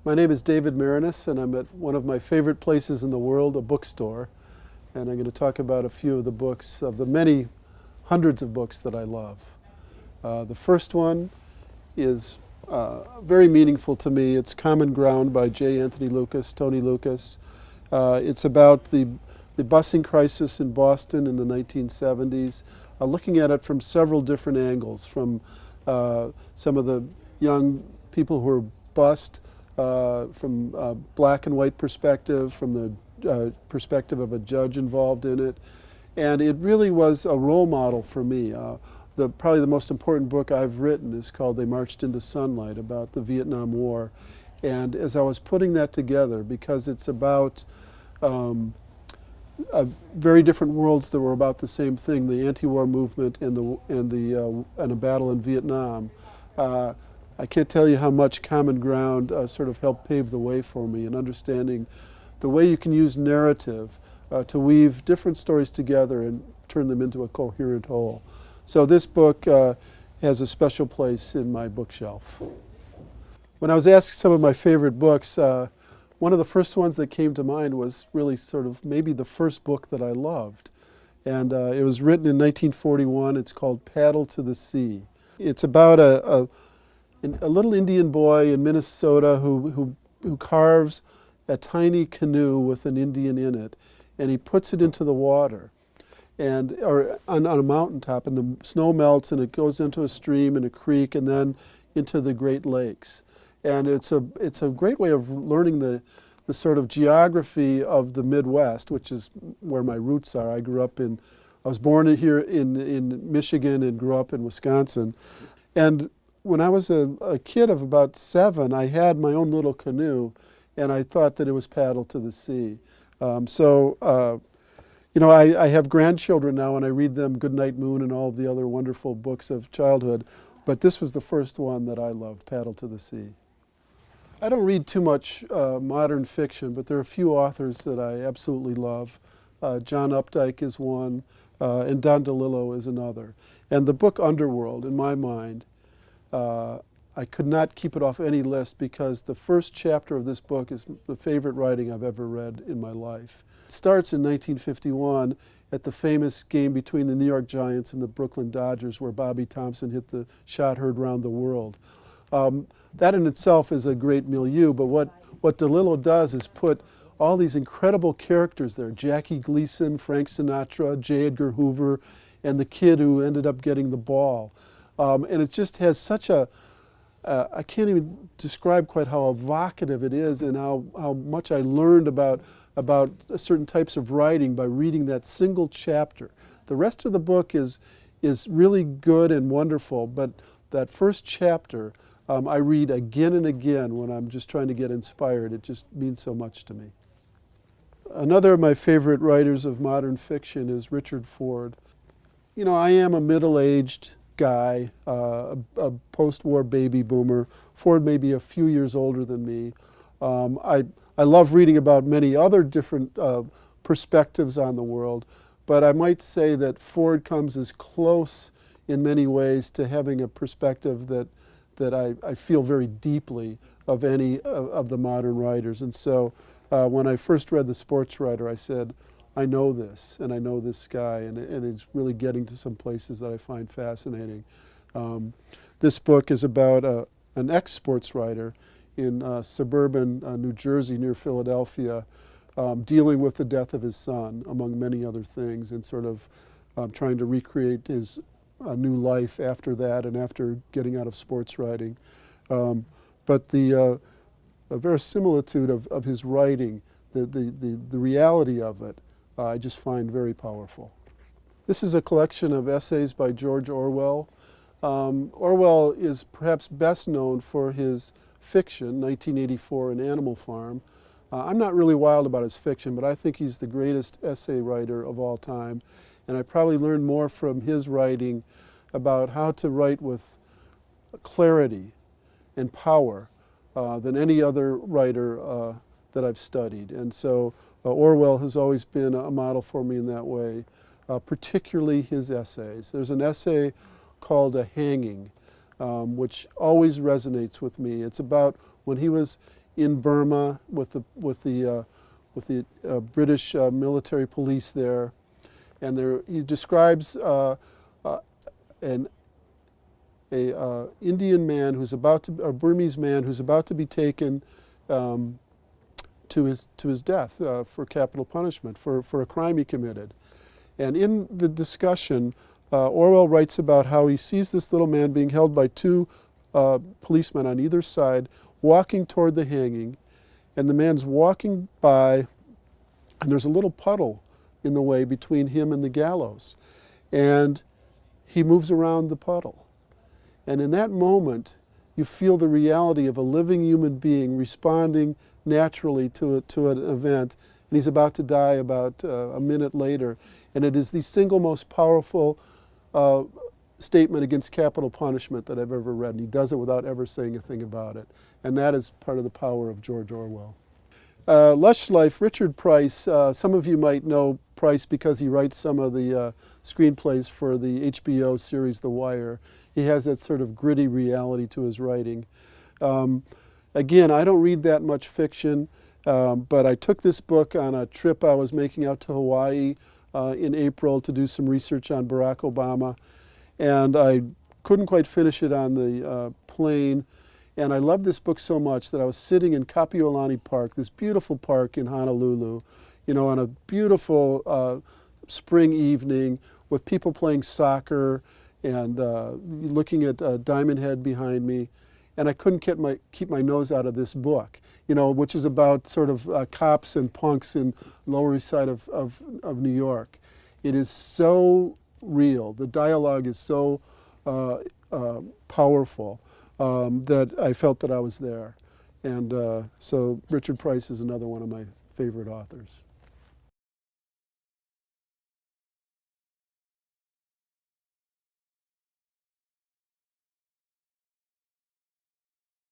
My name is David Maraniss, and I'm at one of my favorite places in the world, a bookstore. And I'm going to talk about a few of the books, of the many hundreds of books that I love. The first one is very meaningful to me. It's Common Ground by J. Anthony Lucas, Tony Lucas. It's about the busing crisis in Boston in the 1970s, looking at it from several different angles, from some of the young people who were bused, from a black and white perspective, from the perspective of a judge involved in it. And it really was a role model for me. Probably the most important book I've written is called They Marched into Sunlight, about the Vietnam War. And as I was putting that together, because it's about very different worlds that were about the same thing, the anti-war movement and a battle in Vietnam, I can't tell you how much Common Ground sort of helped pave the way for me in understanding the way you can use narrative to weave different stories together and turn them into a coherent whole. So this book has a special place in my bookshelf. When I was asked some of my favorite books, one of the first ones that came to mind was really sort of maybe the first book that I loved. And it was written in 1941. It's called Paddle to the Sea. It's about a little Indian boy in Minnesota who carves a tiny canoe with an Indian in it, and he puts it into the water, or on a mountaintop, and the snow melts, and it goes into a stream and a creek, and then into the Great Lakes. And it's a great way of learning the sort of geography of the Midwest, which is where my roots are. I was born here in Michigan and grew up in Wisconsin. And when I was a kid of about 7, I had my own little canoe, and I thought that it was Paddle to the Sea. I have grandchildren now, and I read them Goodnight Moon and all of the other wonderful books of childhood, but this was the first one that I loved, Paddle to the Sea. I don't read too much modern fiction, but there are a few authors that I absolutely love. John Updike is one, and Don DeLillo is another. And the book Underworld, in my mind, I could not keep it off any list because the first chapter of this book is the favorite writing I've ever read in my life. It starts in 1951 at the famous game between the New York Giants and the Brooklyn Dodgers, where Bobby Thompson hit the shot heard round the world. That in itself is a great milieu, but what DeLillo does is put all these incredible characters there: Jackie Gleason, Frank Sinatra, J. Edgar Hoover, and the kid who ended up getting the ball. And it just has such I can't even describe quite how evocative it is, and how much I learned about certain types of writing by reading that single chapter. The rest of the book is really good and wonderful, but that first chapter I read again and again when I'm just trying to get inspired. It just means so much to me. Another of my favorite writers of modern fiction is Richard Ford. You know, I am a middle-aged guy, a post-war baby boomer. Ford may be a few years older than me. I love reading about many other different perspectives on the world, but I might say that Ford comes as close in many ways to having a perspective that I feel very deeply of any of the modern writers. And so when I first read The Sports Writer, I said, I know this, and I know this guy, and it's really getting to some places that I find fascinating. This book is about an ex-sports writer in suburban New Jersey near Philadelphia, dealing with the death of his son, among many other things, and sort of trying to recreate his new life after that and after getting out of sports writing. But the verisimilitude of his writing, the reality of it, I just find very powerful. This is a collection of essays by George Orwell. Orwell is perhaps best known for his fiction, 1984 and Animal Farm. I'm not really wild about his fiction, but I think he's the greatest essay writer of all time. And I probably learned more from his writing about how to write with clarity and power than any other writer that I've studied. And so Orwell has always been a model for me in that way, particularly his essays. There's an essay called A Hanging which always resonates with me. It's about when he was in Burma with the British military police there, and he describes an Indian man who's a Burmese man who's about to be taken to his death for capital punishment for a crime he committed. And in the discussion, Orwell writes about how he sees this little man being held by two policemen on either side, walking toward the hanging, and the man's walking by, and there's a little puddle in the way between him and the gallows. And he moves around the puddle. And in that moment, you feel the reality of a living human being responding naturally to an event, and he's about to die about a minute later. And it is the single most powerful statement against capital punishment that I've ever read, and he does it without ever saying a thing about it. And that is part of the power of George Orwell. Lush Life, Richard Price. Some of you might know Price because he writes some of the screenplays for the HBO series The Wire. He has that sort of gritty reality to his writing. Again, I don't read that much fiction, but I took this book on a trip I was making out to Hawaii in April to do some research on Barack Obama, and I couldn't quite finish it on the plane. And I loved this book so much that I was sitting in Kapiolani Park, this beautiful park in Honolulu, you know, on a beautiful spring evening with people playing soccer and looking at Diamond Head behind me. And I couldn't keep my nose out of this book, you know, which is about sort of cops and punks in Lower East Side of New York. It is so real. The dialogue is so powerful. That I felt that I was there. And so Richard Price is another one of my favorite authors.